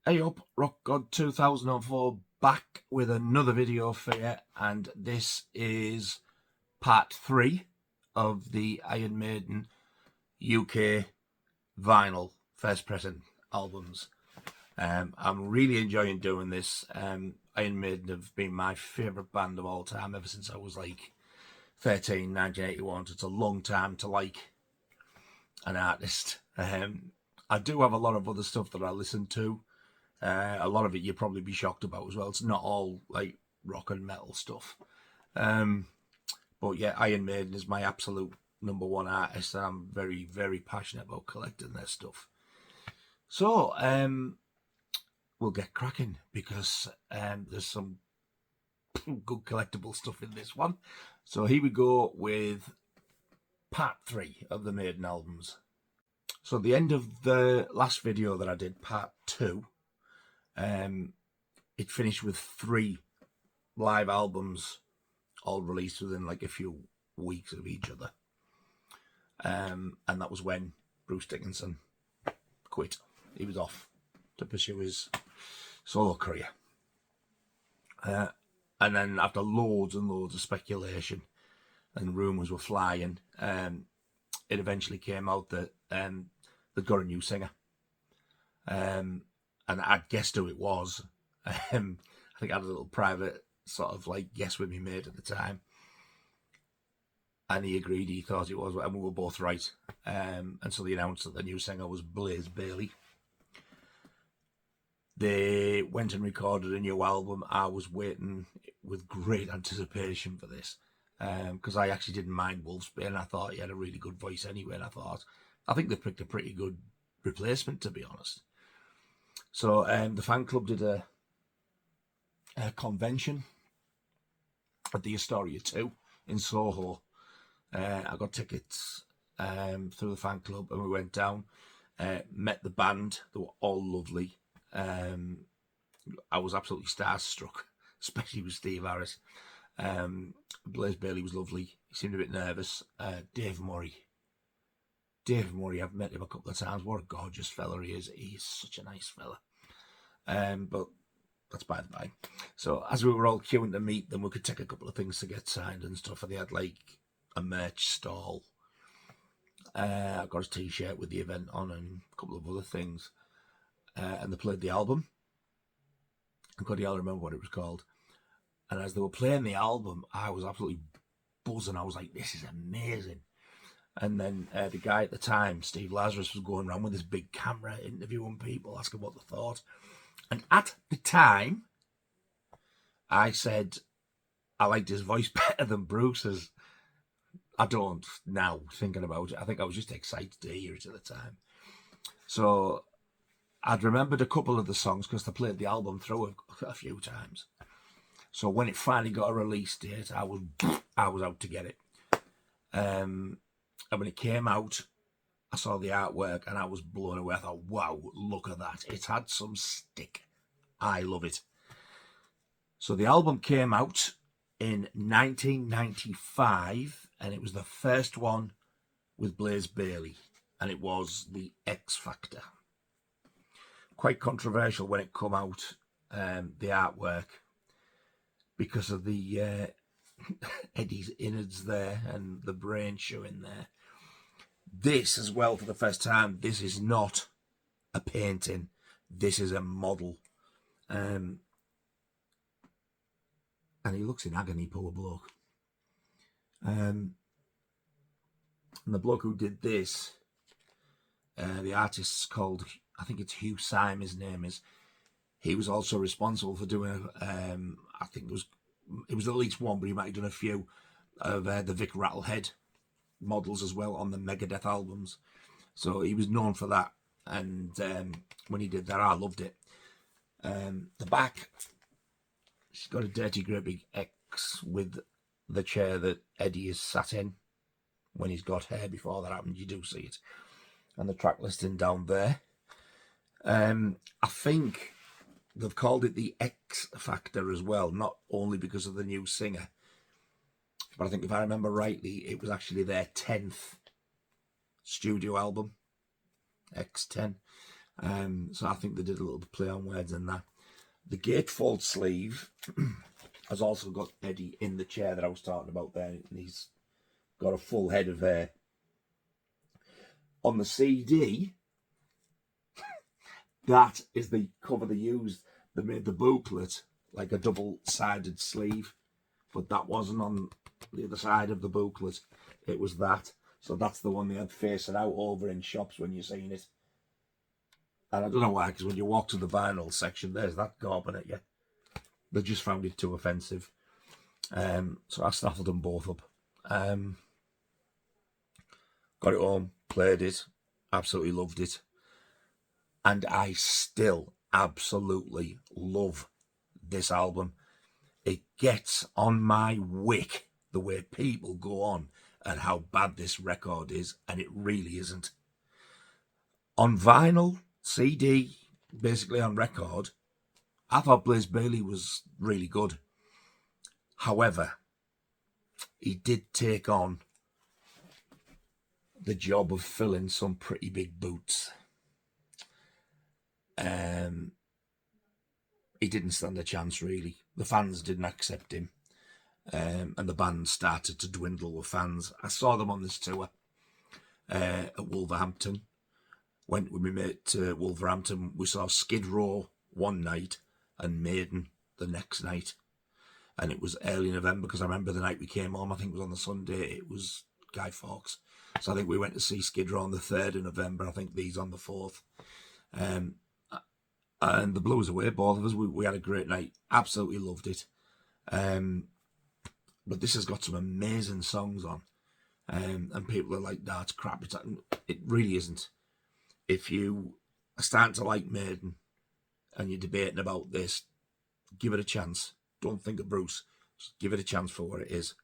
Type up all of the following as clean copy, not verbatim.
Hey up, Rock God 2004 back with another video for you, and this is part 3 of the Iron Maiden UK vinyl first pressing albums. I'm really enjoying doing this. Iron Maiden have been my favourite band of all time ever since I was like 13, 1981. It's a long time to like an artist. I do have a lot of other stuff that I listen to. A lot of it you'll probably be shocked about as well. It's not all like rock and metal stuff. But yeah, Iron Maiden is my absolute number one artist, and I'm very, very passionate about collecting their stuff. So we'll get cracking because there's some good collectible stuff in this one. So here we go with part 3 of the Maiden albums. So at the end of the last video that I did, part 2, it finished with 3 live albums all released within like a few weeks of each other. And that was when Bruce Dickinson quit. He was off to pursue his solo career. And then after loads and loads of speculation and rumours were flying, it eventually came out that they'd got a new singer. And I guessed who it was. I think I had a little private sort of like guess with me mate at the time. And he agreed, he thought it was, and we were both right. And so they announced that the new singer was Blaze Bayley. They went and recorded a new album. I was waiting with great anticipation for this because I actually didn't mind Wolfsbane. I thought he had a really good voice anyway, and I think they picked a pretty good replacement, to be honest. So the fan club did a convention at the Astoria 2 in Soho. I got tickets through the fan club, and we went down, met the band. They were all lovely. I was absolutely starstruck, especially with Steve Harris. Blaze Bayley was lovely. He seemed a bit nervous. Dave Murray, I've met him a couple of times. What a gorgeous fella he is. He's such a nice fella. But that's by the by. So as we were all queuing to meet them, we could take a couple of things to get signed and stuff. And they had like a merch stall. I got a t-shirt with the event on and a couple of other things. And they played the album. I can't remember what it was called. And as they were playing the album, I was absolutely buzzing. I was like, this is amazing. And then the guy at the time, Steve Lazarus, was going around with this big camera interviewing people, asking what they thought. And at the time, I said I liked his voice better than Bruce's. I don't now, thinking about it. I think I was just excited to hear it at the time. So I'd remembered a couple of the songs because they played the album through a few times. So when it finally got a release date, I was out to get it. And when it came out, I saw the artwork and I was blown away. I thought, wow, look at that. It's had some stick. I love it. So the album came out in 1995, and it was the first one with Blaze Bayley, and it was the X Factor. Quite controversial when it come out, the artwork, because of the Eddie's innards there and the brain showing there. This as well, for the first time, this is not a painting. This is a model. And he looks in agony, poor bloke. And the bloke who did this, the artist's called, I think it's Hugh Syme, his name is. He was also responsible for doing, I think it was at least one, but he might have done a few of the Vic Rattlehead models as well on the Megadeth albums. So he was known for that. And when he did that, I loved it. The back, she's got a dirty, great big X with the chair that Eddie is sat in when he's got hair. Before that happened, you do see it. And the track listing down there. I think they've called it the X Factor as well, not only because of the new singer, but I think if I remember rightly, it was actually their 10th studio album, X10. So I think they did a little play on words in that. The gatefold sleeve has also got Eddie in the chair that I was talking about there, and he's got a full head of hair. On the CD, that is the cover they used. They made the booklet like a double-sided sleeve, but that wasn't on the other side of the booklet. It was that. So that's the one they had facing out over in shops when you're seeing it. And I don't know why, because when you walk to the vinyl section, there's that garbing at you. They just found it too offensive. So I snaffled them both up. Got it home, played it, absolutely loved it. And I still absolutely love this album. It gets on my wick the way people go on and how bad this record is, and it really isn't. On vinyl, CD, basically on record, I thought Blaze Bayley was really good. However, he did take on the job of filling some pretty big boots. He didn't stand a chance, really. The fans didn't accept him, and the band started to dwindle with fans. I saw them on this tour at Wolverhampton. Went with my mate to Wolverhampton. We saw Skid Row one night and Maiden the next night. And it was early November, because I remember the night we came home, I think it was on the Sunday, it was Guy Fawkes. So I think we went to see Skid Row on the 3rd of November. I think these on the 4th. And the blew us away, both of us. We had a great night. Absolutely loved it. But this has got some amazing songs on. And people are like, that's crap. It really isn't. If you are starting to like Maiden and you're debating about this, give it a chance. Don't think of Bruce. Just give it a chance for what it is.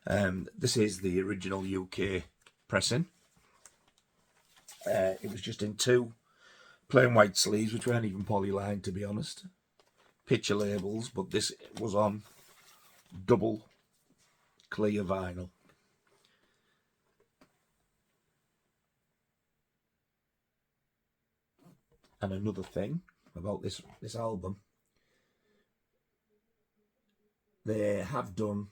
This is the original UK pressing. It was just in 2 plain white sleeves, which weren't even polylined, to be honest. Picture labels, but this was on double clear vinyl. And another thing about this album, they have done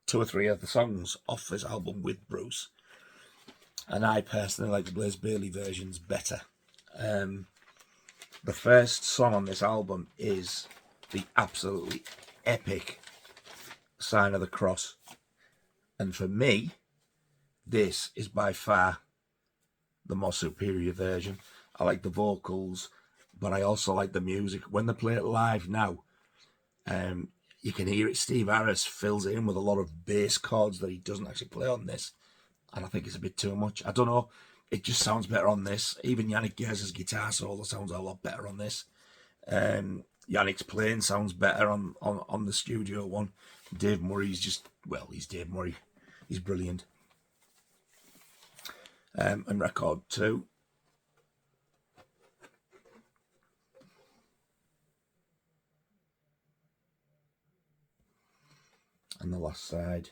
2 or 3 of the songs off this album with Bruce, and I personally like the Blaze Bayley versions better. The first song on this album is the absolutely epic Sign of the Cross, and for me, this is by far the more superior version. I like the vocals, but I also like the music. When they play it live now, you can hear it. Steve Harris fills it in with a lot of bass chords that he doesn't actually play on this, and I think it's a bit too much. I don't know, it just sounds better on this. Even Yannick Gers' guitar solo sounds a lot better on this. Yannick's playing sounds better on the studio one. Dave Murray's just, well, he's Dave Murray. He's brilliant. And record 2. And the last side.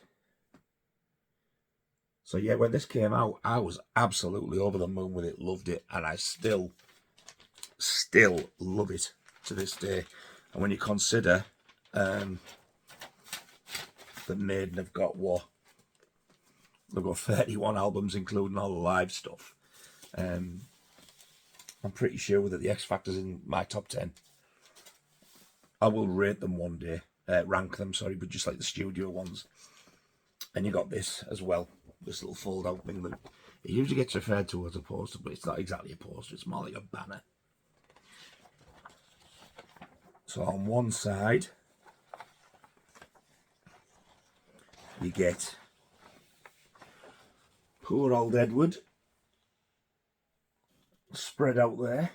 So yeah, when this came out, I was absolutely over the moon with it, loved it, and I still love it to this day. And when you consider that Maiden have got what? They've got 31 albums, including all the live stuff. I'm pretty sure that the X Factor's in my top 10. I will rate them one day, rank them, sorry, but just like the studio ones. And you got this as well, this little fold-out thing that it usually gets referred to as a poster, but it's not exactly a poster, it's more like a banner. So on one side, you get poor old Edward spread out there.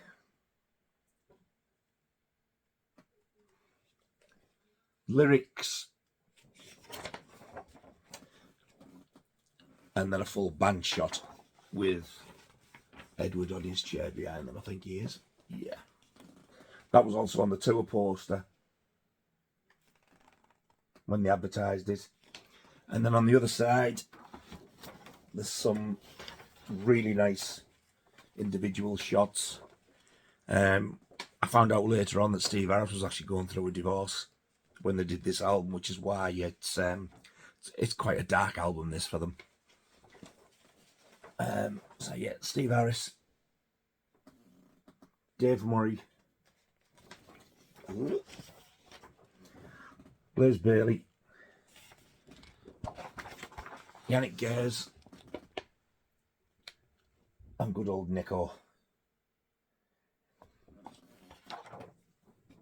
Lyrics. And then a full band shot with Edward on his chair behind them, I think he is. Yeah. That was also on the tour poster when they advertised it. And then on the other side, there's some really nice individual shots. I found out later on that Steve Harris was actually going through a divorce when they did this album, which is why it's quite a dark album, this, for them. So yeah, Steve Harris, Dave Murray, Blaze Bayley, Yannick Gers, and good old Nico.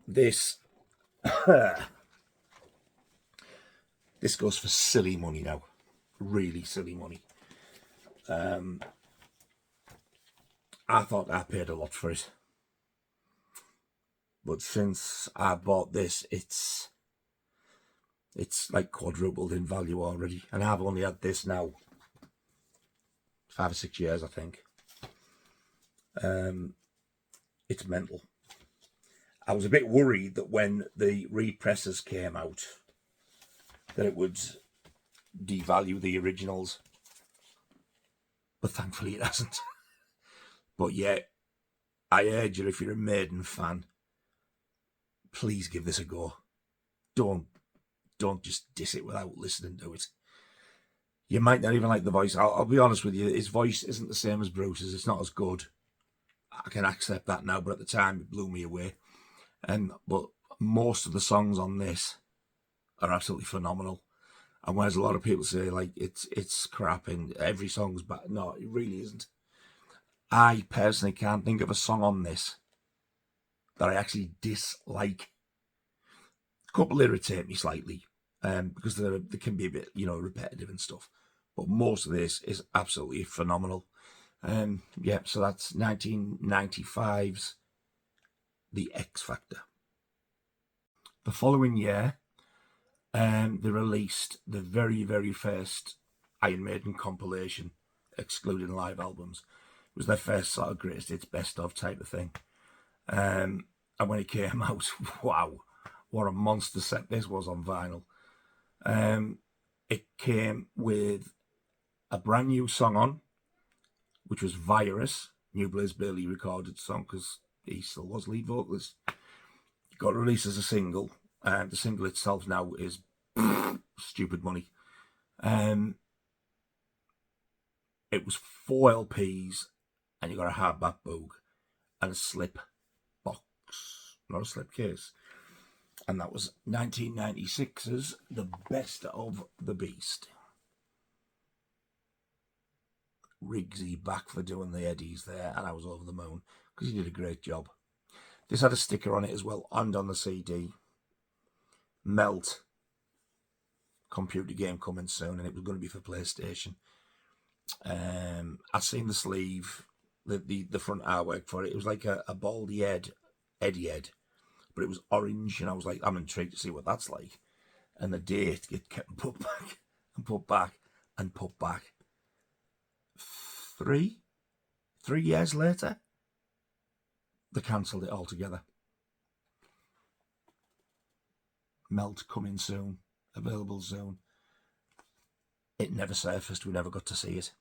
This this goes for silly money now, really silly money. I thought I paid a lot for it, but since I bought this, it's like quadrupled in value already, and I've only had this now 5 or 6 years, I think. It's mental. I was a bit worried that when the represses came out that it would devalue the originals, but thankfully it hasn't. But yeah, I urge you, if you're a Maiden fan, please give this a go. Don't just diss it without listening to it. You might not even like the voice. I'll be honest with you, his voice isn't the same as Bruce's. It's not as good. I can accept that now, but at the time it blew me away. But most of the songs on this are absolutely phenomenal. And whereas a lot of people say like it's crap and every song's bad, no, it really isn't. I personally can't think of a song on this that I actually dislike. A couple irritate me slightly, because they can be a bit, repetitive and stuff. But most of this is absolutely phenomenal. Yeah, so that's 1995's The X Factor. The following year, they released the very, very first Iron Maiden compilation, excluding live albums. It was their first sort of greatest hits, best of type of thing. And when it came out, wow, what a monster set this was on vinyl. It came with a brand new song on, which was Virus, new Blaze Bayley recorded song, because he still was lead vocalist. It got released as a single. The single itself now is stupid money. It was 4 LPs, and you got a hardback book and a slip box, not a slip case. And that was 1996's The Best of the Beast. Riggsy back for doing the Eddies there, and I was over the moon because he did a great job. This had a sticker on it as well, and on the CD. Melt computer game coming soon, and it was going to be for PlayStation. I seen the sleeve, the front artwork for it. It was like a baldy Eddie head, but it was orange, and I was like, I'm intrigued to see what that's like. And the date get kept put back and put back and put back. 3 years later, they cancelled it altogether. Melt coming soon, available soon. It never surfaced. We never got to see it.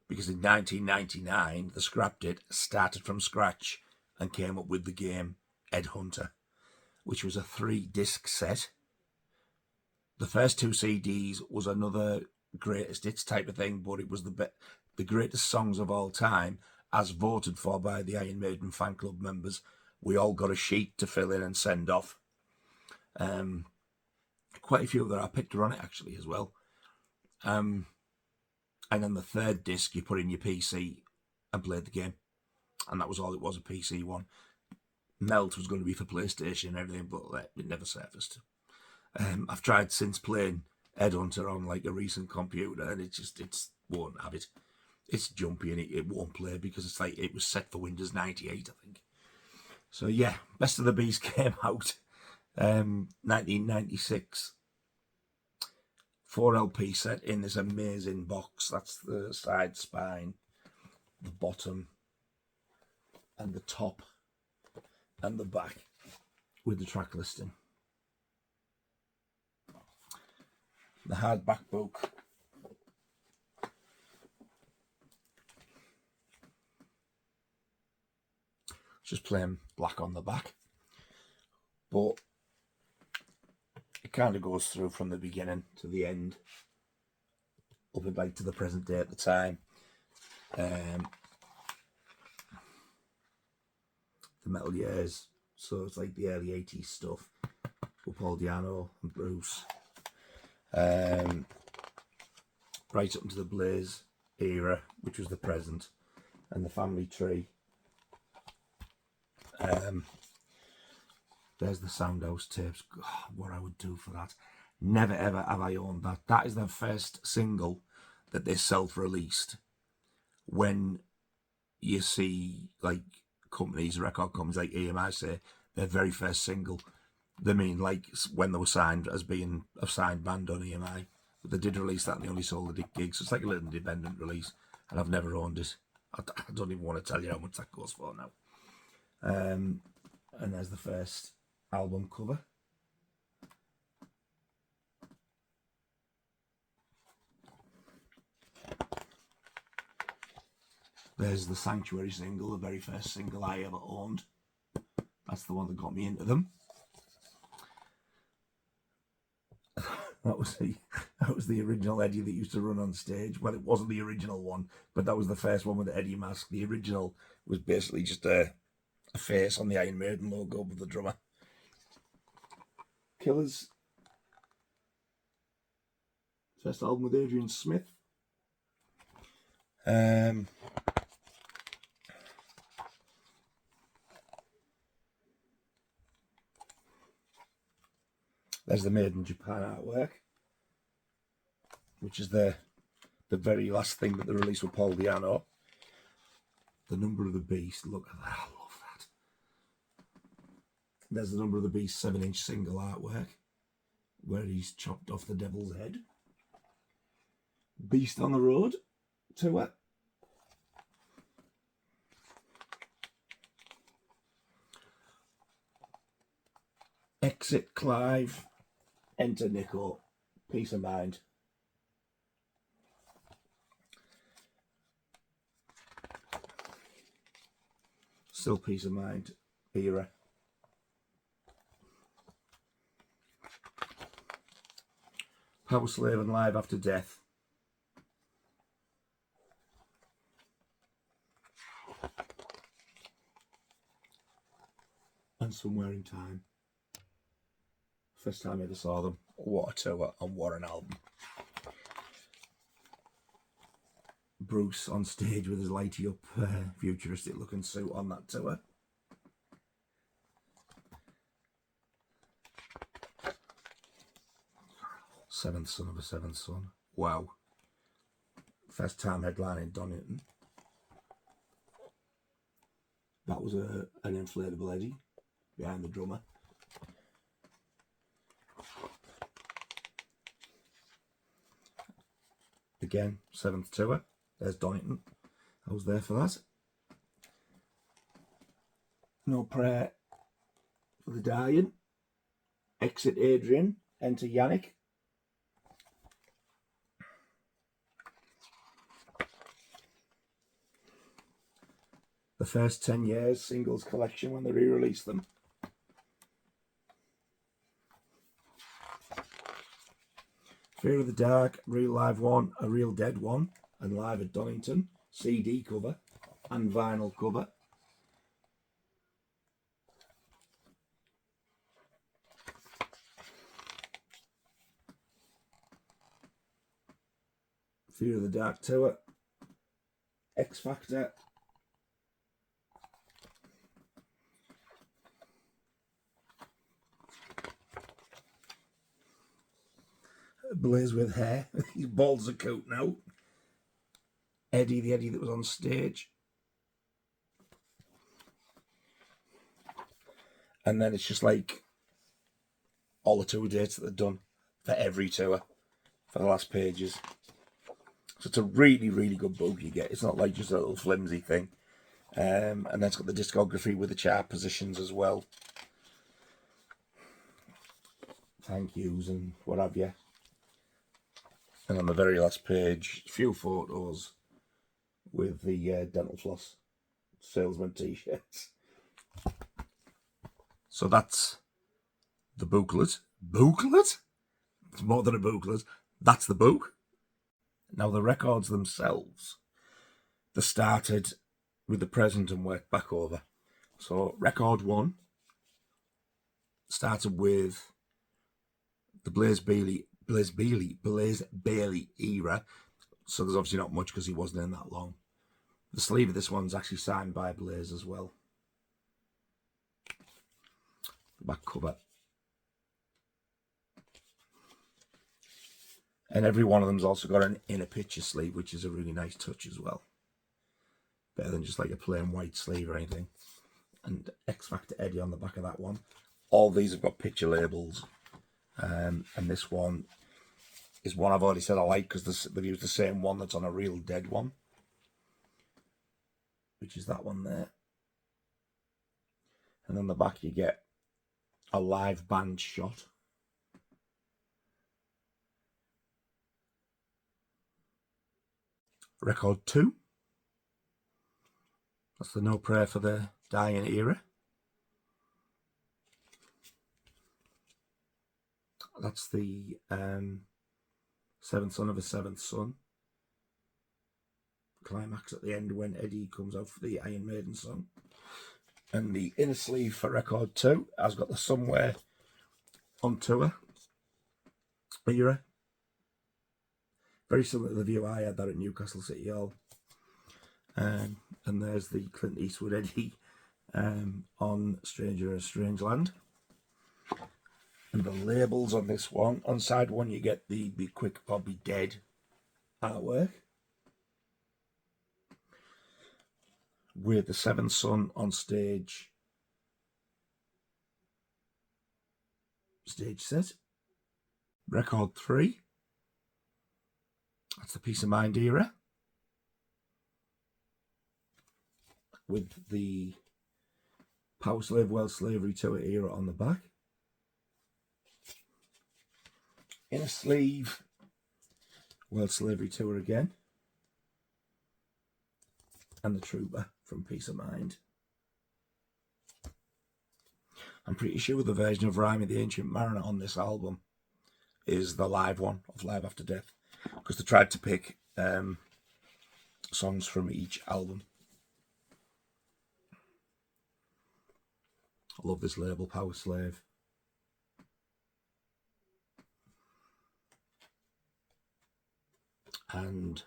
Because in 1999, they scrapped it, started from scratch, and came up with the game Ed Hunter, which was a 3-disc set. The first 2 CDs was another greatest hits type of thing, but it was the greatest songs of all time, as voted for by the Iron Maiden fan club members. We all got a sheet to fill in and send off. Quite a few that I picked are on it actually as well. And then the 3rd disc, you put in your PC and played the game. And that was all it was, a PC one. Melt was going to be for PlayStation and everything, but it never surfaced. I've tried since playing Ed Hunter on like a recent computer, and it won't have it. It's jumpy and it won't play because it's like it was set for Windows 98, I think. So yeah, Best of the Beast came out 1996. 4 LP set in this amazing box. That's the side spine, the bottom, and the top, and the back with the track listing. The hardback book. just plain black on the back. But it kind of goes through from the beginning to the end, up and like to the present day at the time. The metal years, so it's like the early 80s stuff with Paul Di'Anno and Bruce. Right up into the Blaze era, which was the present, and the family tree. There's the Soundhouse tapes. God, what I would do for that. Never ever have I owned that. That is their first single that they self-released. When you see like companies, record companies like EMI say their very first single, they mean like when they were signed as being a signed band on EMI. But they did release that and they only sold it gigs. So it's like a little independent release, and I've never owned it. I don't even want to tell you how much that goes for now. And there's the first album cover. There's the Sanctuary single, the very first single I ever owned. That's the one that got me into them. That was the original Eddie that used to run on stage. Well, it wasn't the original one, but that was the first one with the Eddie mask. The original was basically just a face on the Iron Maiden logo with the drummer. Killers. First album with Adrian Smith. There's the Made in Japan artwork, which is the very last thing that they released with Paul Di'Anno. The Number of the Beast. Look at that. I love that. There's the Number of the Beast 7-inch single artwork, where he's chopped off the devil's head. Beast on the Road tour. Exit Clive. Enter Nico. Peace of Mind. Still Peace of Mind era. Power Slave and Live After Death. And Somewhere in Time. First time I ever saw them. What a tour and what an album. Bruce on stage with his lighty up futuristic looking suit on that tour. Seventh Son of a Seventh Son. Wow. First time headlining Donington. That was an inflatable Eddie behind the drummer. Again, 7th tour. There's Donington. I was there for that. No Prayer for the Dying. Exit Adrian. Enter Yannick. The first 10 years singles collection when they re-released them. Fear of the Dark, Real Live One, A Real Dead One, and Live at Donington, CD cover and vinyl cover. Fear of the Dark tour, X Factor, Blaze with hair, his balls are coat now. Eddie, the Eddie that was on stage. And then it's just like all the tour dates that they've done for every tour for the last pages. So it's a really, really good book you get. It's not like just a little flimsy thing. And then it's got the discography with the chart positions as well. Thank yous and what have you. And on the very last page, a few photos with the dental floss salesman t-shirts. So that's the booklet. Booklet? It's more than a booklet. That's the book. Now, the records themselves, they started with the present and worked back over. So record 1 started with the Blaze Bayley era. So there's obviously not much because he wasn't in that long. The sleeve of this one's actually signed by Blaze as well. The back cover. And every one of them's also got an inner picture sleeve, which is a really nice touch as well. Better than just like a plain white sleeve or anything. And X Factor Eddie on the back of that one. All these have got picture labels. And this one is one I've already said I like because they've used the same one that's on a Real Dead one, which is that one there. And on the back you get a live band shot. Record 2. That's the No Prayer for the Dying era. That's the Seventh Son of a Seventh Son. Climax at the end when Eddie comes out for the Iron Maiden song. And the inner sleeve for record 2 has got the Somewhere on Tour era. Very similar to the view I had that at Newcastle City Hall. And there's the Clint Eastwood Eddie on Stranger in a Strange Land. And the labels on this one, on side 1 you get the Be Quick or Be Dead artwork, with the Seventh Son on stage set. Record 3, that's the Peace of Mind era, with the Power Slave World Slavery Tour era on the back. Inner sleeve, World Slavery Tour again, and the Trooper from Peace of Mind. I'm pretty sure the version of Rhyme of the Ancient Mariner on this album is the live one of Live After Death, because they tried to pick songs from each album. I love this label, Power Slave. And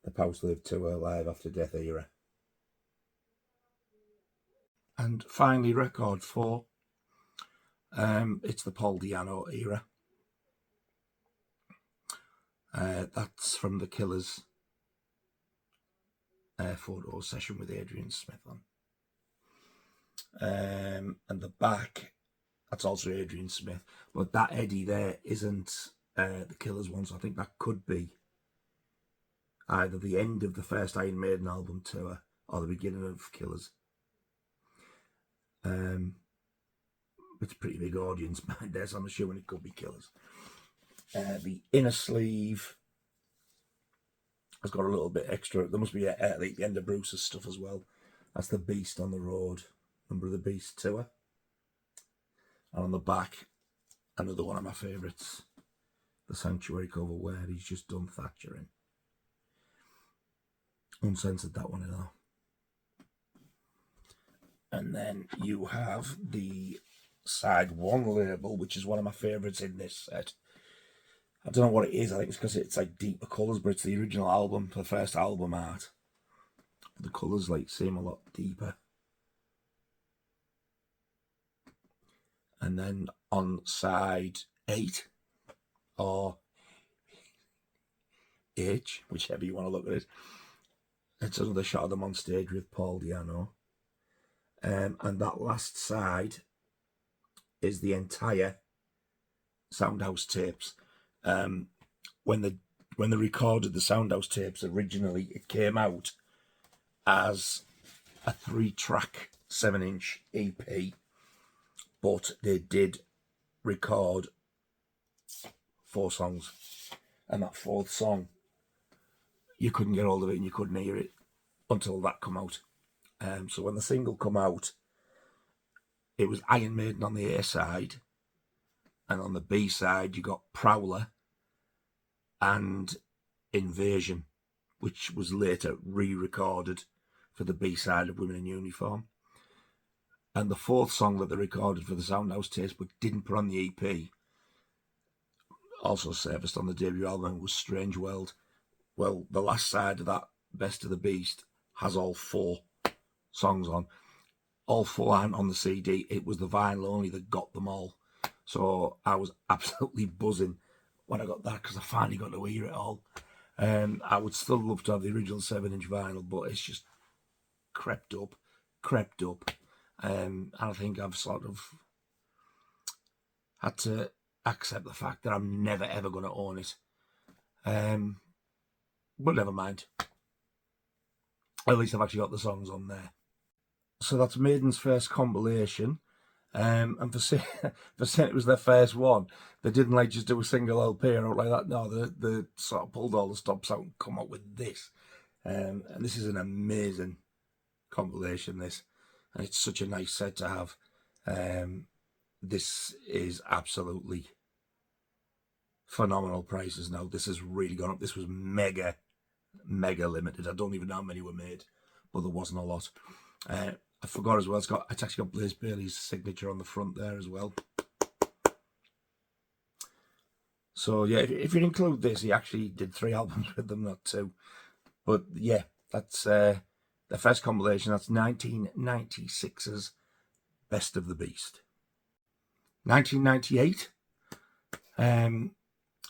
the Power Slave Tour Live After Death era. And finally, record 4, it's the Paul Di'Anno era. That's from the Killers photo session with Adrian Smith on. And the back, that's also Adrian Smith, but that Eddie there isn't the Killers one, so I think that could be either the end of the first Iron Maiden album tour or the beginning of Killers. It's a pretty big audience behind there, so I'm assuming it could be Killers. The inner sleeve has got a little bit extra. There must be the end of Bruce's stuff as well. That's the Beast on the Road, Number of the Beast tour. And on the back, another one of my favourites, the Sanctuary cover where he's just done Thatcher in. Uncensored, that one, though. And then you have the side 1 label, which is one of my favourites in this set. I don't know what it is. I think it's because it's like deeper colours, but it's the original album, the first album art. The colours like seem a lot deeper. And then on side 8 or H, whichever you want to look at it, it's another shot of them on stage with Paul Di'Anno. And that last side is the entire Soundhouse tapes. When they recorded the Soundhouse tapes originally, it came out as a 3-track 7-inch EP, but they did record 4 songs, and that 4th song, you couldn't get hold of it and you couldn't hear it until that come out. So when the single come out, it was Iron Maiden on the A side, and on the B side you got Prowler and Invasion, which was later re-recorded for the B side of Women in Uniform. And the fourth song that they recorded for the Soundhouse tapes but didn't put on the EP, also surfaced on the debut album, was Strange World. Well, the last side of that Best of the Beast has all 4 songs on. All 4 aren't on the CD. It was the vinyl only that got them all. So I was absolutely buzzing when I got that, because I finally got to hear it all. I would still love to have the original 7-inch vinyl, but it's just crept up. And I think I've sort of had to accept the fact that I'm never ever going to own it. But never mind. At least I've actually got the songs on there. So that's Maiden's first compilation. And for saying it was their first one, they didn't like just do a single LP or out like that. No, they sort of pulled all the stops out and come up with this. And this is an amazing compilation, this. And it's such a nice set to have. This is absolutely phenomenal prices now. This has really gone up. This was mega limited. I don't even know how many were made, but there wasn't a lot. I forgot as well, it's actually got Blaze Bayley's signature on the front there as well. So yeah, if you include this, he actually did 3 albums with them, not 2. But yeah, that's the first compilation. That's 1996's Best of the Beast. 1998,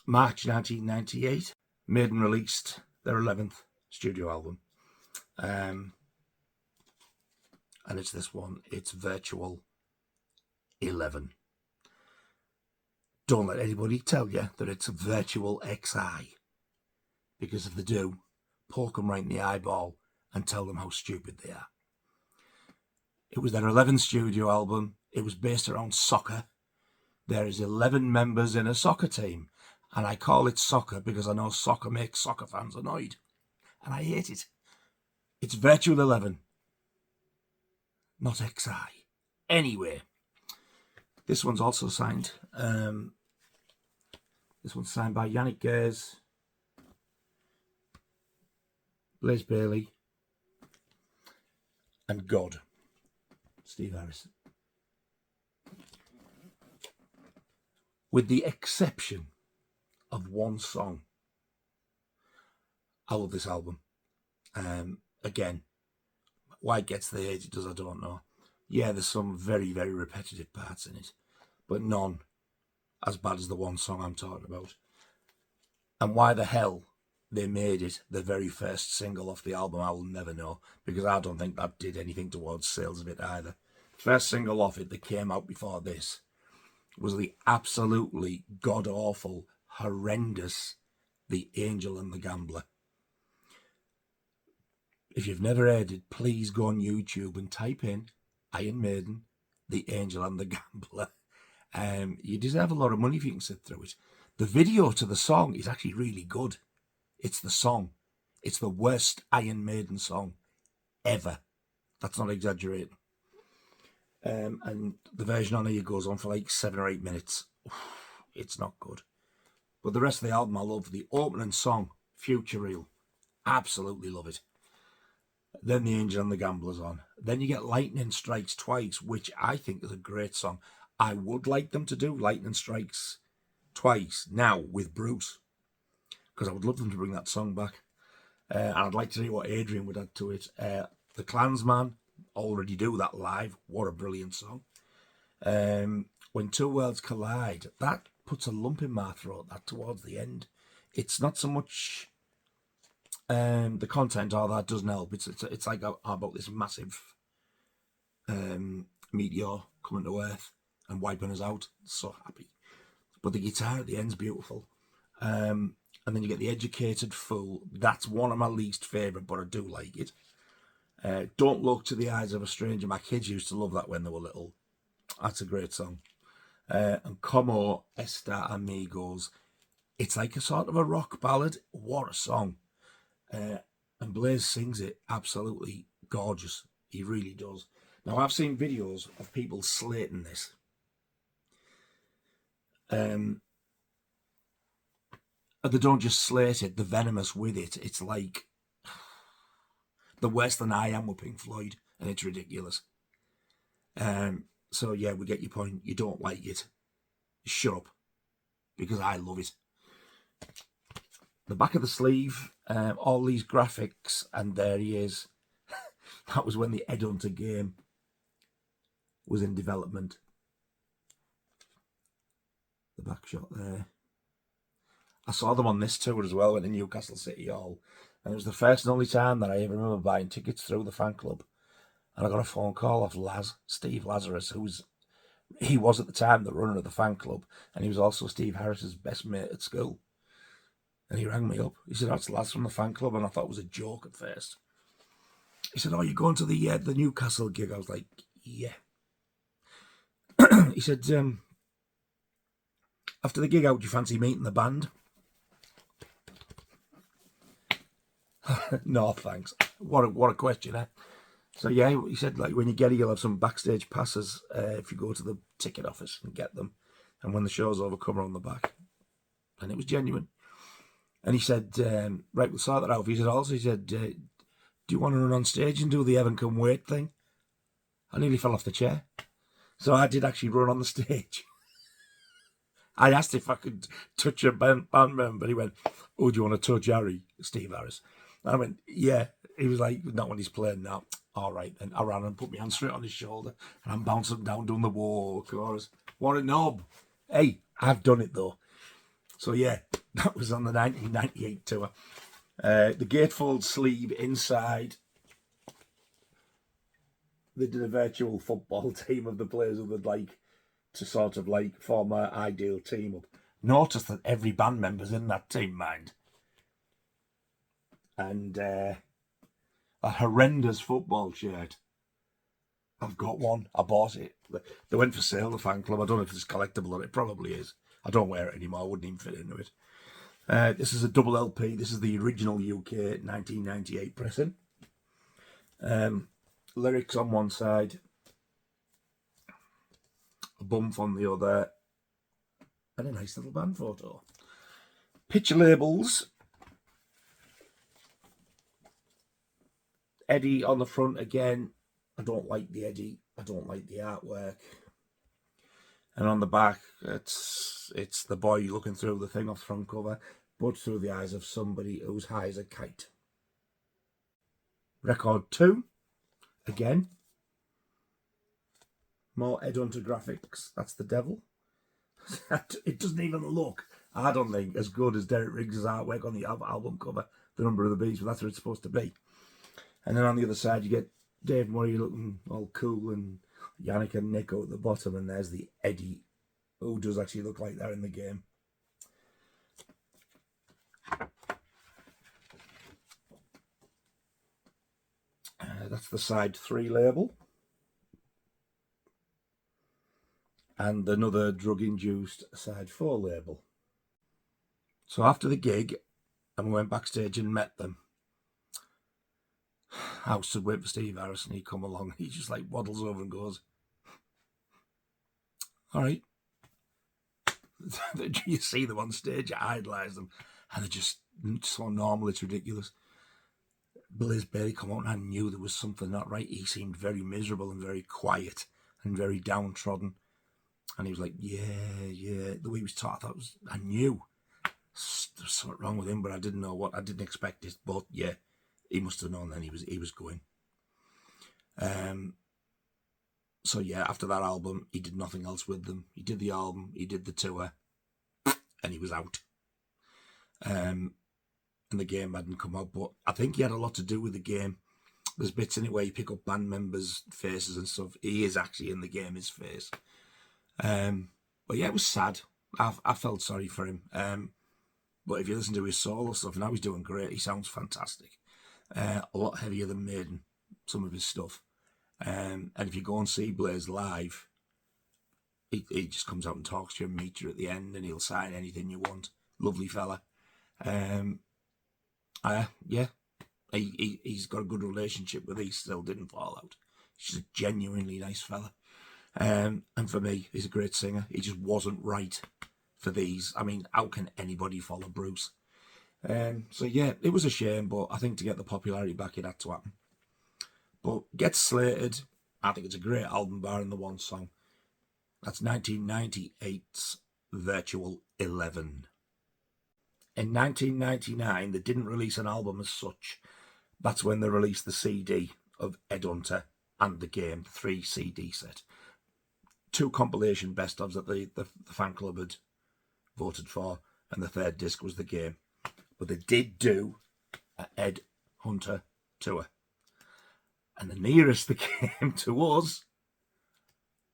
March 1998, Maiden released their 11th studio album. And it's this one. It's Virtual 11. Don't let anybody tell you that it's a Virtual XI, because if they do, poke them right in the eyeball and tell them how stupid they are. It was their 11th studio album. It was based around soccer. There is 11 members in a soccer team, and I call it soccer because I know soccer makes soccer fans annoyed, and I hate it. It's Virtual 11. Not XI. Anyway, this one's also signed. This one's signed by Yannick Gers, Blaze Bayley, and God, Steve Harris. With the exception of one song, I love this album. Again, why it gets the age it does, I don't know. Yeah, there's some very repetitive parts in it, but none as bad as the one song I'm talking about. And why the hell they made it the very first single off the album, I will never know, because I don't think that did anything towards sales of it either. First single off it that came out before this was the absolutely god-awful, horrendous The Angel and the Gambler. If you've never heard it, please go on YouTube and type in Iron Maiden, The Angel and the Gambler. You deserve a lot of money if you can sit through it. The video to the song is actually really good. It's the song. It's the worst Iron Maiden song ever. That's not exaggerating. And the version on here goes on for like 7 or 8 minutes. It's not good. But the rest of the album I love. The opening song, Future Real. Absolutely love it. Then The Angel and the Gambler's on. Then you get Lightning Strikes Twice, which I think is a great song. I would like them to do Lightning Strikes Twice now with Bruce, because I would love them to bring that song back. And I'd like to see what Adrian would add to it. The Klansman already do that live. What a brilliant song. When Two Worlds Collide, that puts a lump in my throat, that towards the end. It's not so much the content, all that doesn't help. It's like about this massive meteor coming to Earth and wiping us out. So happy. But the guitar at the end's beautiful. And then you get The Educated Fool. That's one of my least favourite, but I do like it. Don't Look to the Eyes of a Stranger. My kids used to love that when they were little. That's a great song. And Como Esta Amigos. It's like a sort of a rock ballad. What a song. And Blaze sings it absolutely gorgeous. He really does. Now, I've seen videos of people slating this. And they don't just slate it, they're venomous with it. It's like, they're worse than I am with Pink Floyd, and it's ridiculous. So yeah, we get your point. You don't like it. Shut up, because I love it. The back of the sleeve, all these graphics, and there he is. That was when the Headhunter game was in development. The back shot there. I saw them on this tour as well, in Newcastle City Hall, and it was the first and only time that I ever remember buying tickets through the fan club. And I got a phone call off Steve Lazarus, he was at the time the runner of the fan club, and he was also Steve Harris's best mate at school. And he rang me up. He said, "That's Laz from the fan club," and I thought it was a joke at first. He said, "Oh, you're going to the Newcastle gig?" I was like, "Yeah." He said, "After the gig, how would you fancy meeting the band?" No, thanks. What a question, eh? So yeah, he said, like, when you get it, you'll have some backstage passes if you go to the ticket office and get them. And when the show's over, come on the back. And it was genuine. And he said, right, we'll sort that out. He said, do you want to run on stage and do the Evan Come Wait thing? I nearly fell off the chair. So I did actually run on the stage. I asked if I could touch a band member, but he went, "Oh, do you want to touch Harry?" Steve Harris. And I went, "Yeah." He was like, "Not when he's playing now." All right, then. I ran and put my hand straight on his shoulder, and I'm bouncing down doing the whoa chorus. What a knob. Hey, I've done it though. So yeah, that was on the 1998 tour. The gatefold sleeve inside. They did a virtual football team of the players who would like to sort of like form an ideal team up. Notice that every band member's in that team, mind. And a horrendous football shirt. I've got one. I bought it. They went for sale, the fan club. I don't know if it's collectible or it probably is. I don't wear it anymore. I wouldn't even fit into it. This is a double LP. This is the original UK 1998 pressing. Lyrics on one side, a bump on the other, and a nice little band photo. Picture labels. Eddie on the front again. I don't like the Eddie. I don't like the artwork. And on the back, it's the boy looking through the thing off the front cover, but through the eyes of somebody who's high as a kite. Record 2, again. More Headhunter graphics. That's the devil. It doesn't even look, I don't think, as good as Derek Riggs' artwork on the album cover, The Number of the Beast, but that's what it's supposed to be. And then on the other side, you get Dave Murray looking all cool and Yannick and Nico at the bottom, and there's the Eddie, who does actually look like they're in the game. That's the side 3 label. And another drug-induced side 4 label. So after the gig, and we went backstage and met them, I was stood waiting for Steve Harris, and he come along, and he just like waddles over and goes, "All right." You see them on stage, you idolise them, and they're just so normal, it's ridiculous. Blaze Bayley come out, and I knew there was something not right. He seemed very miserable and very quiet and very downtrodden. And he was like, yeah. The way he was taught, I knew there was something wrong with him, but I didn't know what. I didn't expect it, but yeah, he must have known then he was going. So yeah, after that album, he did nothing else with them. He did the album, he did the tour, and he was out. And the game hadn't come out, but I think he had a lot to do with the game. There's bits in it where you pick up band members' faces and stuff. He is actually in the game, his face. But yeah, it was sad. I felt sorry for him. But if you listen to his solo stuff, now he's doing great. He sounds fantastic. A lot heavier than Maiden, some of his stuff. And if you go and see Blaze live, he just comes out and talks to you and meets you at the end, and he'll sign anything you want. Lovely fella. Yeah, he's got a good relationship with He still didn't fall out. He's a genuinely nice fella. And for me, he's a great singer. He just wasn't right for these. I mean, how can anybody follow Bruce? So yeah, it was a shame, but I think to get the popularity back, it had to happen. But gets slated. I think it's a great album, barring the one song. That's 1998's Virtual 11. In 1999, they didn't release an album as such. That's when they released the CD of Ed Hunter and the game, 3 CD set. 2 compilation best-ofs that the fan club had voted for, and the 3rd disc was the game. But they did do an Ed Hunter tour. And the nearest they came to us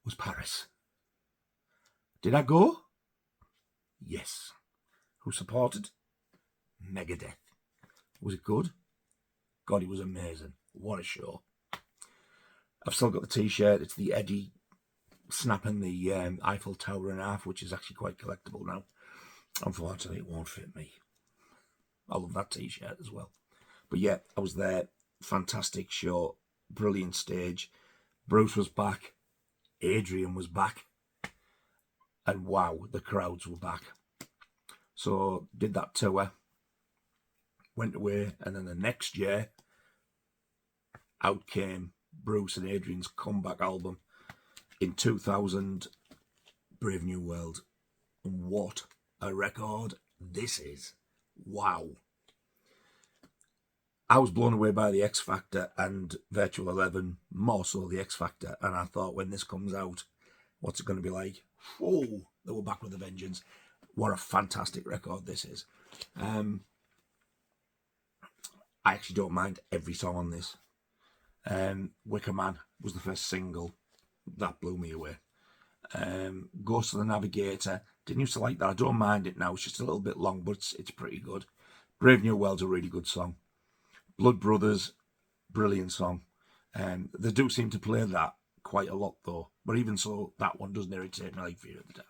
was Paris. Did I go? Yes. Who supported? Megadeth. Was it good? God, it was amazing. What a show. I've still got the t-shirt. It's the Eddie snapping the Eiffel Tower in half, which is actually quite collectible now. Unfortunately, it won't fit me. I love that t-shirt as well. But yeah, I was there. Fantastic show. Brilliant stage. Bruce was back. Adrian was back. And wow, the crowds were back. So did that tour. Went away. And then the next year, out came Bruce and Adrian's comeback album in 2000, Brave New World. And what a record this is. Wow. I was blown away by the X Factor and Virtual 11, more so the X Factor. And I thought, when this comes out, what's it going to be like? Oh, they were back with a vengeance. What a fantastic record this is. I actually don't mind every song on this. Wicker Man was the first single. That blew me away. Ghost of the Navigator. Didn't used to like that. I don't mind it now. It's just a little bit long, but it's pretty good. Brave New World's a really good song. Blood Brothers, brilliant song. They do seem to play that quite a lot, though. But even so, that one doesn't irritate me like Fear of the Dark.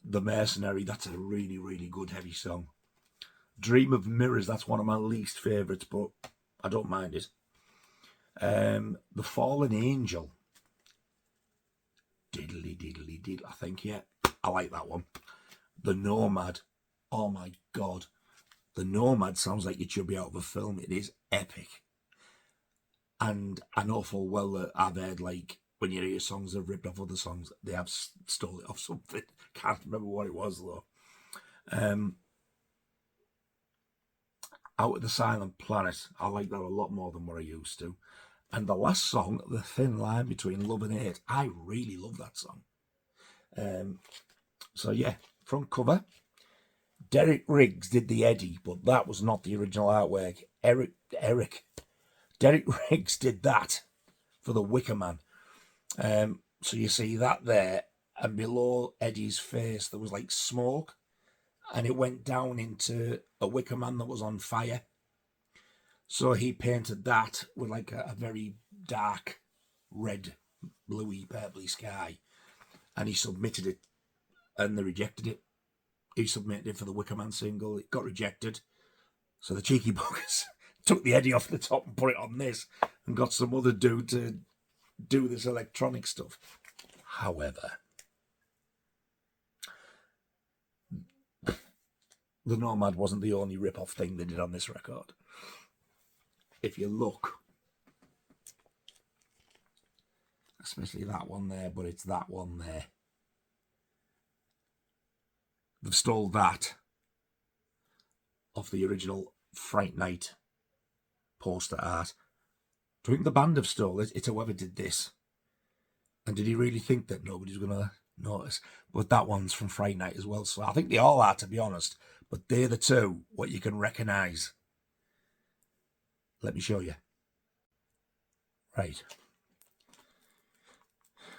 The Mercenary, that's a really, really good heavy song. Dream of Mirrors, that's one of my least favourites, but I don't mind it. The Fallen Angel. Diddly, diddly, diddly. I think, yeah. I like that one. The Nomad. Oh, my God. The Nomad sounds like it should be out of a film. It is epic. And I know full well that I've heard, like, when you hear songs that have ripped off other songs, they have stole it off something. Can't remember what it was, though. Out of the Silent Planet. I like that a lot more than what I used to. And the last song, The Thin Line Between Love and Hate. I really love that song. So, yeah, front cover. Derek Riggs did the Eddie, but that was not the original artwork. Derek Riggs did that for the Wicker Man. So you see that there, and below Eddie's face there was like smoke, and it went down into a Wicker Man that was on fire. So he painted that with like a very dark red, bluey, purpley sky, and he submitted it, and they rejected it. He submitted it for the Wicker Man single. It got rejected. So the cheeky buggers took the Eddie off the top and put it on this, and got some other dude to do this electronic stuff. However, the Nomad wasn't the only rip-off thing they did on this record. If you look, especially that one there, but it's that one there. They've stole that off the original Fright Night poster art. Do you think the band have stole it? It's whoever did this. And did he really think that nobody's going to notice? But that one's from Fright Night as well. So I think they all are, to be honest. But they're the two, what you can recognise. Let me show you. Right.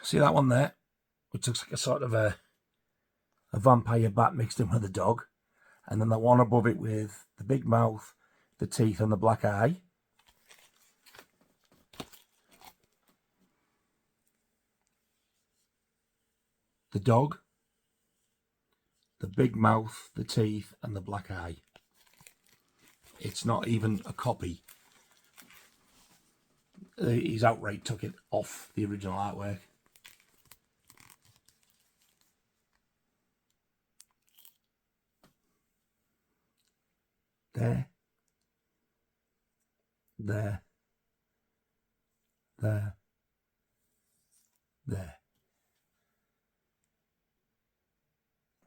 See that one there? Which looks like a sort of a vampire bat mixed in with a dog. And then the one above it with the big mouth, the teeth and the black eye. The dog, the big mouth, the teeth and the black eye. It's not even a copy He's outright took it off the original artwork. There. There. There. There.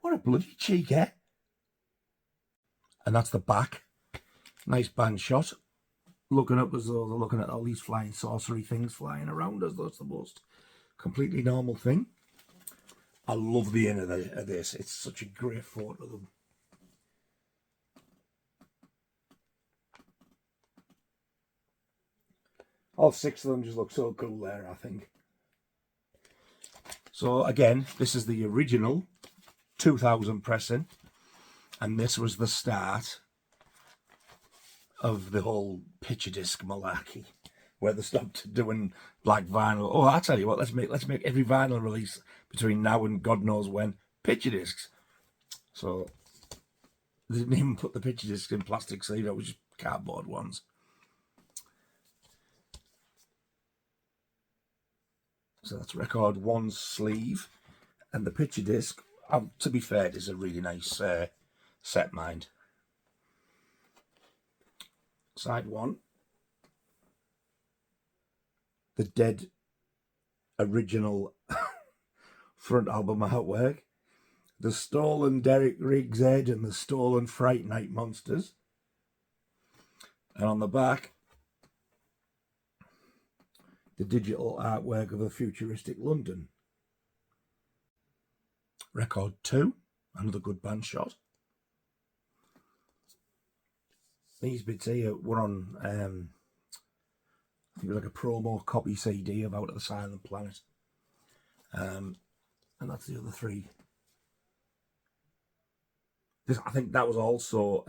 What a bloody cheek, eh? And that's the back. Nice band shot. Looking up as though they're looking at all these flying sorcery things flying around us. That's the most completely normal thing. I love the end of this. It's such a great photo of them. All 6 of them just look so cool there, I think. So again, this is the original 2000 pressing, and this was the start of the whole picture disc malarkey, where they stopped doing black vinyl. Oh, I tell you what, let's make every vinyl release between now and God knows when picture discs. So they didn't even put the picture discs in plastic sleeve; it was just cardboard ones. So that's record 1's sleeve, and the picture disc. To be fair, it is a really nice set mind. Side 1, the dead original front album artwork, the stolen Derek Riggs head and the stolen Fright Night monsters. And on the back, the digital artwork of a futuristic London. Record 2, another good band shot. These bits here were on, I think it was like a promo copy CD of Out of the Silent Planet. And that's the other 3. I think that was also,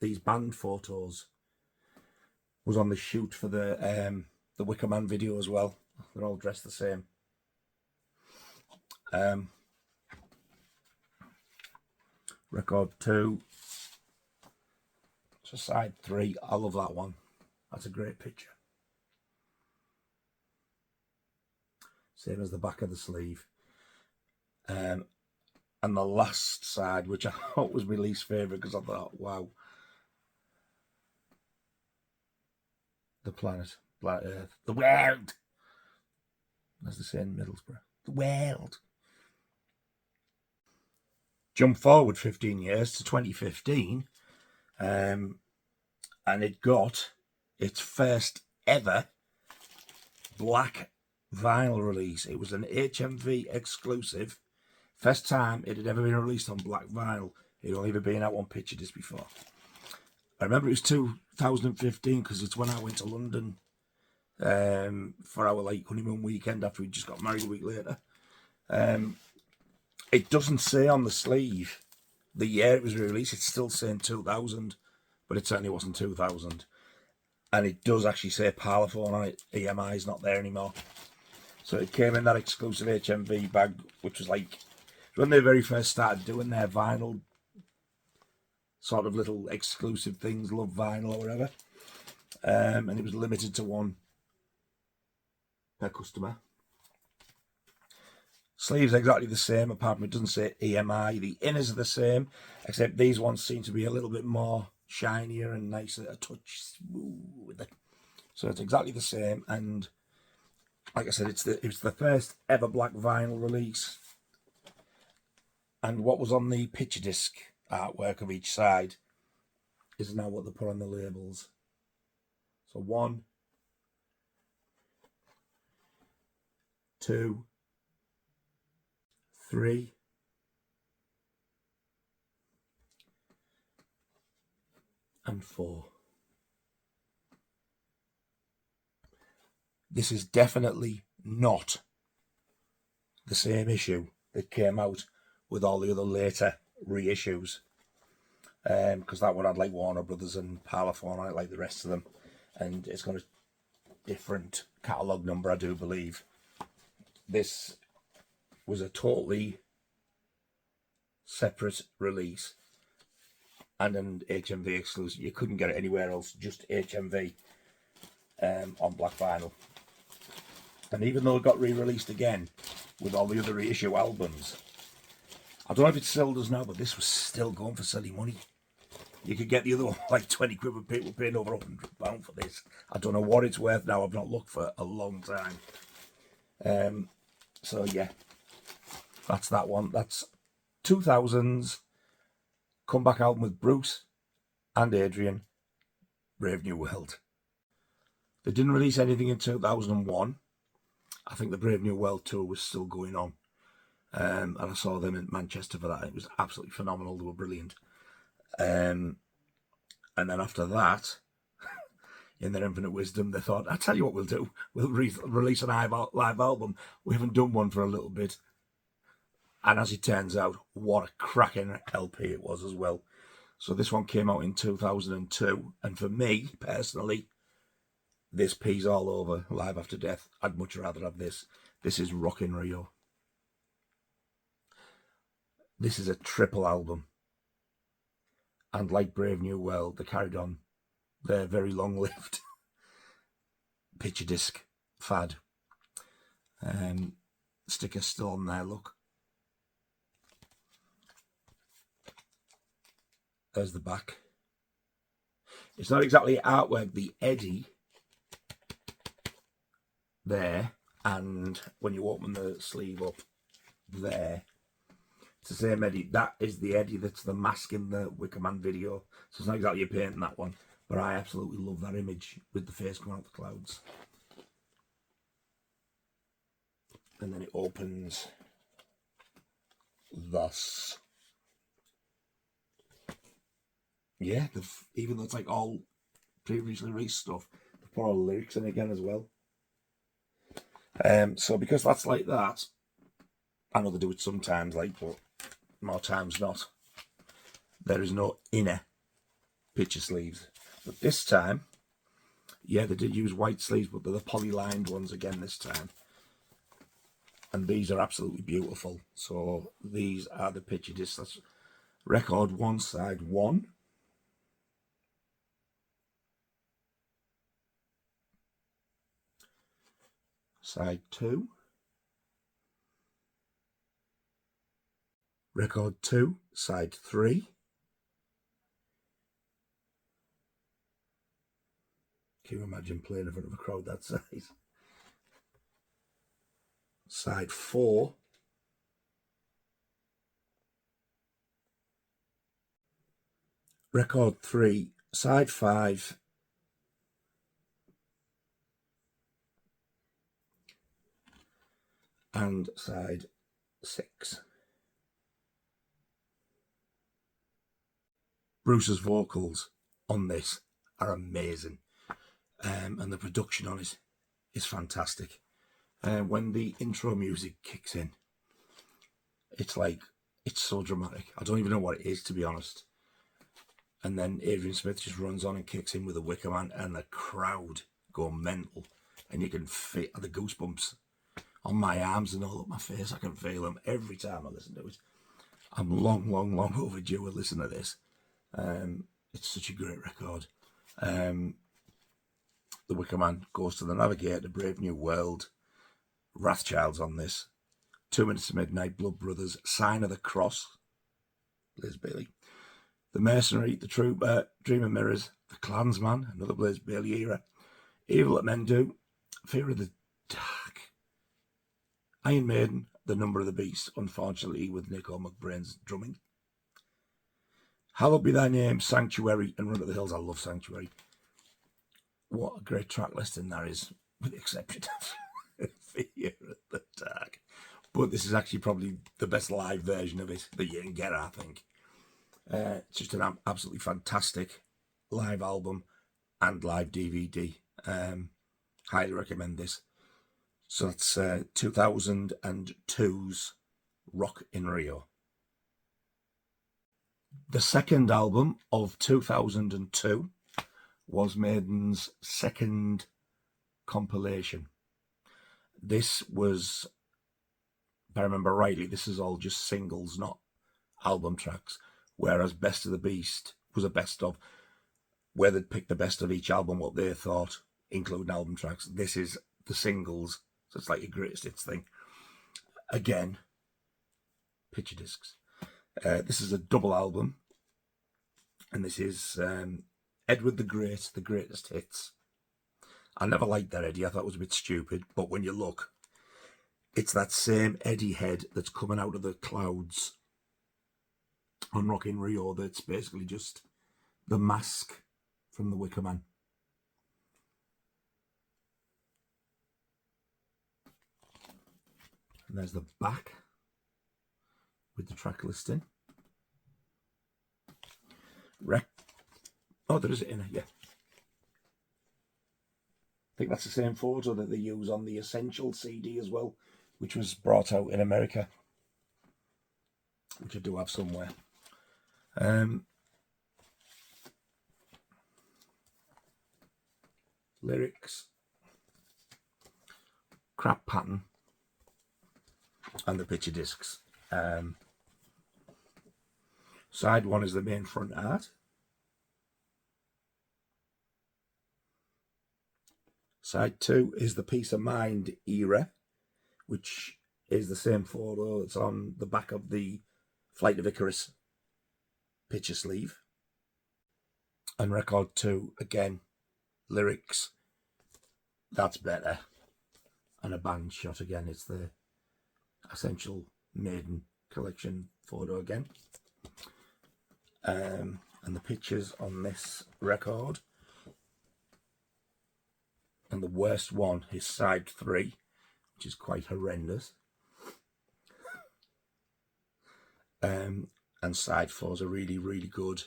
these band photos was on the shoot for the Wicker Man video as well. They're all dressed the same. Record 2. So side 3, I love that one. That's a great picture. Same as the back of the sleeve. And the last side, which I thought was my least favourite because I thought, wow. The planet, Black Earth, the world. As they say in Middlesbrough, the world. Jump forward 15 years to 2015, and it got its first ever black vinyl release. It was an HMV exclusive. First time it had ever been released on black vinyl. It had only ever been out on picture disc before. I remember it was 2015 because it's when I went to London for our honeymoon weekend after we just got married a week later. It doesn't say on the sleeve the year it was released. It's still saying 2000, but it certainly wasn't 2000. And it does actually say Parlophone on it. EMI is not there anymore. So it came in that exclusive HMV bag, which was like when they very first started doing their vinyl sort of little exclusive things, Love Vinyl or whatever. And it was limited to 1 per customer. Sleeves exactly the same, apart from it doesn't say EMI. The inners are the same, except these ones seem to be a little bit more shinier and nicer, a touch smooth. So it's exactly the same, and like I said, it's the first ever black vinyl release. And what was on the picture disc artwork of each side is now what they put on the labels. So 1, 2, 3, and 4. This is definitely not the same issue that came out with all the other later reissues. Because that one had like Warner Brothers and Parlophone on it, like the rest of them. And it's got a different catalogue number, I do believe. This was a totally separate release and an HMV exclusive. You couldn't get it anywhere else, just HMV. on black vinyl. And even though it got re-released again with all the other reissue albums, I don't know if it still does now, but this was still going for silly money. You could get the other one like 20 quid, with people paying over £100 for this. I don't know what it's worth now. I've not looked for a long time. So yeah, that's that one. That's 2000's comeback album with Bruce and Adrian, Brave New World. They didn't release anything in 2001. I think the Brave New World tour was still going on. And I saw them in Manchester for that. It was absolutely phenomenal. They were brilliant. And then after that, in their infinite wisdom, they thought, I'll tell you what we'll do. We'll release an live album. We haven't done one for a little bit. And as it turns out, what a cracking LP it was as well. So this one came out in 2002. And for me, personally, this Peas All Over, Live After Death, I'd much rather have this. This is Rockin' Rio. This is a triple album. And like Brave New World, they carried on their very long-lived picture disc fad. Sticker's still on there, look. There's the back. It's not exactly artwork. The Eddie there, and when you open the sleeve up there, it's the same Eddie. That is the Eddie that's the mask in the Wicker Man video. So it's not exactly a painting, that one, but I absolutely love that image with the face coming out of the clouds. And then it opens thus. Yeah, even though it's like all previously released stuff, they put all the lyrics in again as well. So because that's like that, I know they do it sometimes, like, but more times not, there is no inner picture sleeves. But this time, yeah, they did use white sleeves, but they're the poly-lined ones again this time. And these are absolutely beautiful. So these are the picture discs. That's record 1, side 1. Side 2. Record 2, side 3. Can you imagine playing in front of a crowd that size? Side 4. Record 3, side 5. And side 6. Bruce's vocals on this are amazing. And the production on it is fantastic. When the intro music kicks in, it's like, it's so dramatic. I don't even know what it is, to be honest. And then Adrian Smith just runs on and kicks in with a Wicker Man, and the crowd go mental. And you can feel the goosebumps on my arms and all up my face. I can feel them every time I listen to it. I'm long overdue with listening to this. It's such a great record. The Wicker Man goes to the Navigator, Brave New World, Wrathchild's on this, 2 Minutes to Midnight, Blood Brothers, Sign of the Cross, Blaze Bayley, The Mercenary, The Trooper, Dream of Mirrors, The Clansman, another Blaze Bayley era, Evil That Men Do, Fear of the Dark, Iron Maiden, The Number of the Beast, unfortunately with Nick McBrain's drumming, Hallowed Be Thy Name, Sanctuary, and Run to the Hills. I love Sanctuary. What a great track listing that is, with the exception of Fear of the Dark. But this is actually probably the best live version of it that you can get, I think. It's just an absolutely fantastic live album and live DVD. Highly recommend this. So that's 2002's Rock in Rio. The second album of 2002 was Maiden's second compilation. This was, if I remember rightly, this is all just singles, not album tracks, whereas Best of the Beast was a best of, where they'd pick the best of each album, what they thought including album tracks. This is the singles, so it's like your greatest hits thing. Again, picture discs. This is a double album, and this is Edward the Great, the greatest hits. I never liked that Eddie. I thought it was a bit stupid, but when you look, it's that same Eddie head that's coming out of the clouds on Rock in Rio. That's basically just the mask from the Wicker Man. And there's the back with the track listing. Oh, there is it in it, yeah. I think that's the same photo that they use on the Essential CD as well, which was brought out in America, which I do have somewhere. Lyrics, crap pattern, and the picture discs. Side one is the main front art. Side two is the Peace of Mind era, which is the same photo that's on the back of the Flight of Icarus picture sleeve. And record two, again, lyrics, that's better. And a band shot again, it's the Essential Maiden collection photo again. And the pictures on this record. And the worst one is side 3, which is quite horrendous. And side 4 is a really, really good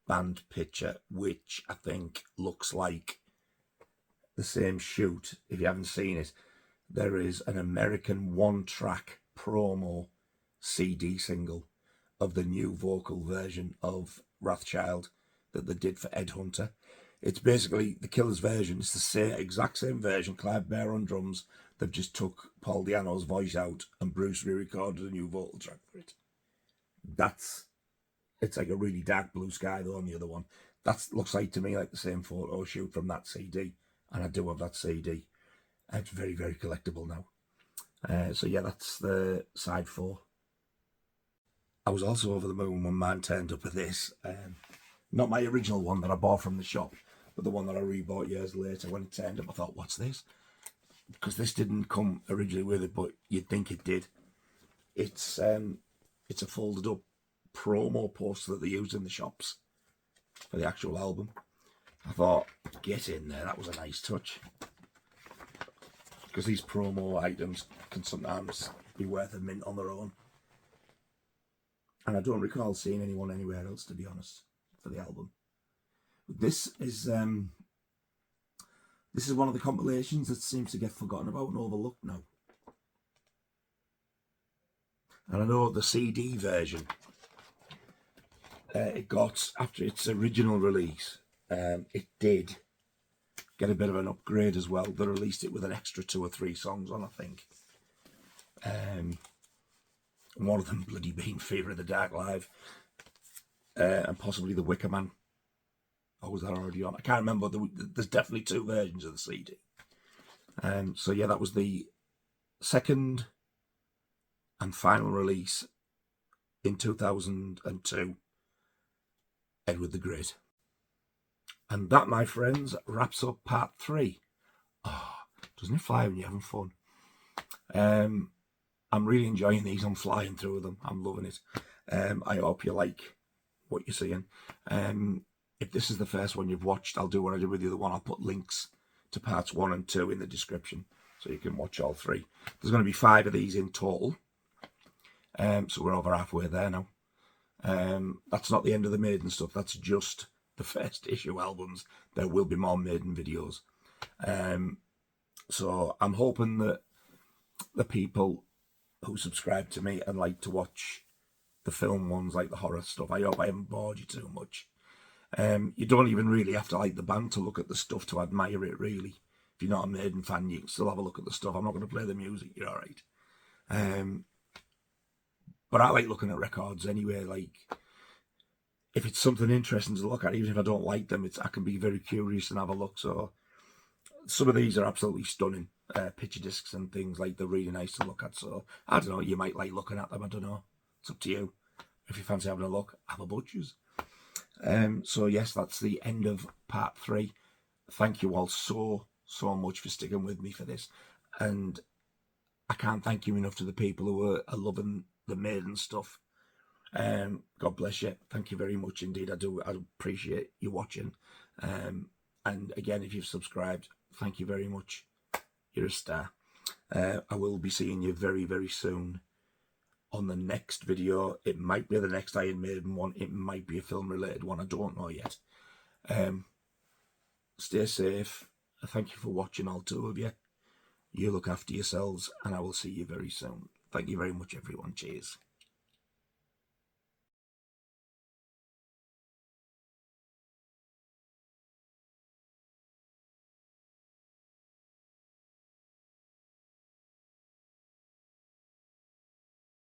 band picture, which I think looks like the same shoot. If you haven't seen it, there is an American one-track promo CD single of the new vocal version of Wrathchild that they did for Ed Hunter. It's basically the Killers version. It's the same, exact same version. Clive Bear on drums. They've just took Paul Di'Anno's voice out and Bruce re-recorded a new vocal track for it. It's like a really dark blue sky though on the other one. That looks like to me like the same photo shoot from that CD. And I do have that CD. It's very, very collectible now. So yeah, that's the side 4. I was also over the moon when mine turned up with this. Not my original one that I bought from the shop, but the one that I rebought years later. When it turned up, I thought, what's this? Because this didn't come originally with it, but you'd think it did. It's a folded up promo poster that they use in the shops for the actual album. I thought, get in there, that was a nice touch. Because these promo items can sometimes be worth a mint on their own. And I don't recall seeing anyone anywhere else, to be honest, for the album. This is one of the compilations that seems to get forgotten about and overlooked now. And I know the CD version, it got, after its original release, it did get a bit of an upgrade as well. They released it with an extra 2 or 3 songs on, I think. One of them bloody being Fear of the Dark Live. And possibly The Wicker Man. Or was that already on? I can't remember. There's definitely 2 versions of the CD. So yeah, that was the second and final release in 2002. Edward the Great. And that, my friends, wraps up part 3. Oh, doesn't it fly when you're having fun? I'm really enjoying these. I'm flying through them. I'm loving it. I hope you like what you're seeing. If this is the first one you've watched, I'll do what I did with the other one. I'll put links to parts 1 and 2 in the description so you can watch all 3. There's going to be 5 of these in total. So we're over halfway there now. That's not the end of the Maiden stuff. That's just the first issue albums. There will be more Maiden videos. So I'm hoping that the people who subscribe to me and like to watch the film ones, like the horror stuff, I hope I haven't bored you too much. You don't even really have to like the band to look at the stuff to admire it, really. If you're not a Maiden fan, you can still have a look at the stuff. I'm not going to play the music, you're alright. But I like looking at records anyway. Like, if it's something interesting to look at, even if I don't like them, I can be very curious and have a look. So some of these are absolutely stunning. Picture discs and things like they're really nice to look at. So I don't know, you might like looking at them. I don't know. It's up to you. If you fancy having a look, have a butcher's. So yes, that's the end of part 3. Thank you all so much for sticking with me for this, and I can't thank you enough to the people who are loving the Maiden stuff. God bless you. Thank you very much indeed. I appreciate you watching. And again, if you've subscribed, thank you very much. You're a star. I will be seeing you very, very soon on the next video. It might be the next Iron Maiden one. It might be a film related one. I don't know yet. Stay safe. Thank you for watching, all 2 of you. You look after yourselves, and I will see you very soon. Thank you very much, everyone. Cheers.